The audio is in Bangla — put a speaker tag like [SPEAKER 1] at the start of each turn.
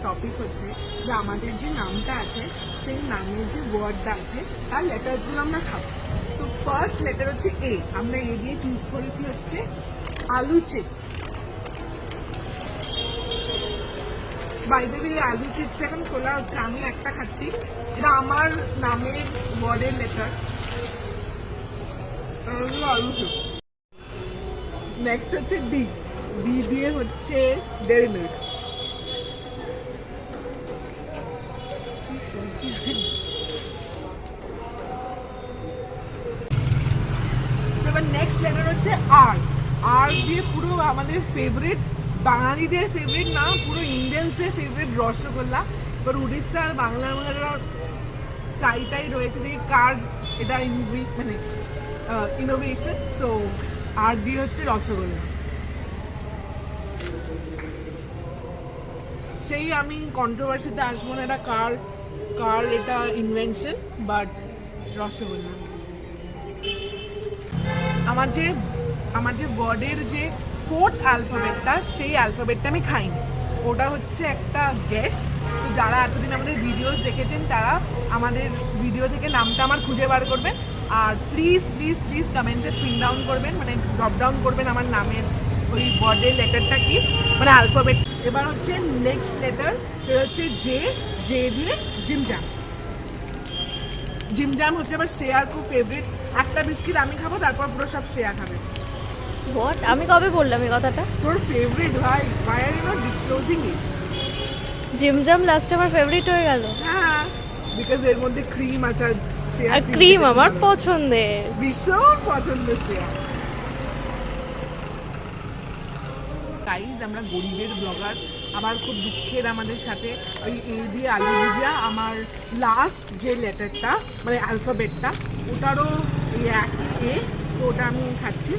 [SPEAKER 1] টপিক হচ্ছে যে আমাদের যে নামটা আছে সেই নামের যে ওয়ার্ডটা আছে তার লেটার্সগুলো আমরা খাবো। সো ফার্স্ট লেটার হচ্ছে এ, আমরা এ দিয়ে চুজ করেছি হচ্ছে আলু চিপস। বাইরে এই আলু চিপস এখন খোলা হচ্ছে, আমি একটা খাচ্ছি, এটা আমার নামের ওয়ার্ডের লেটার, আলু চিপস। নেক্সট হচ্ছে ডি, ডি দিয়ে হচ্ছে ডেয়ারি মিল্ক। এবার নেক্সট লেটার হচ্ছে আর, আর দিয়ে পুরো আমাদের ফেভারিট, বাঙালিদের ফেভারিট না, পুরো ইন্ডিয়ানসের ফেভারিট রসগোল্লা। এবার উড়িষ্যা আর বাংলার মধ্যে টাই রয়েছে যে কার এটা মানে ইনোভেশন। সো আর দিয়ে হচ্ছে রসগোল্লা। সেই আমি কন্ট্রোভার্সিতে আসবো না এটা কার কার এটা ইনভেনশন, বাট রসগোল্লা। আমার যে ওয়ার্ডের যে ফোর্থ অ্যালফাবেটটা, সেই অ্যালফাবেটটা আমি খাইনি, ওটা হচ্ছে একটা গেস। সো যারা এতদিন আমাদের ভিডিওস দেখেছেন তারা আমাদের ভিডিও থেকে নামটা আমার খুঁজে বার করবেন, আর প্লিজ প্লিজ প্লিজ কমেন্টসে পিন ডাউন করবেন, মানে ড্রপ ডাউন করবেন আমার নামের ওই ওয়ার্ডের লেটারটা কি, মানে অ্যালফাবেট। এবার হচ্ছে নেক্সট লেটার, সেটা হচ্ছে জে, জে দিয়ে জিমজাম। জিমজাম হচ্ছে আবার শ্রেয়ার খুব ফেভারিট, একটা বিস্কিট আমি খাবো, তারপর পুরো সব শ্রেয়া খাবে।
[SPEAKER 2] হোয়াট, আমি কবে বললাম এই কথাটা?
[SPEAKER 1] তোর ফেভারিট ভাই, why are you not disclosing it?
[SPEAKER 2] Jim Jam last আমার ফেভারিট হয়ে গেল।
[SPEAKER 1] হ্যাঁ, বিকজ এর মধ্যে ক্রিম আছে, আর শ্রেয়া
[SPEAKER 2] আর ক্রিম আমার পছন্দের।
[SPEAKER 1] ভীষণ পছন্দ শ্রেয়া। গাইজ, আমরা গরিবের ব্লগার, আবার খুব দুঃখের আমাদের সাথে ওই এ দিয়ে আলু ভুজিয়া, আমার লাস্ট যে লেটারটা মানে অ্যালফাবেটটা ওটারও এই একই এ, তো ওটা আমি খাচ্ছি।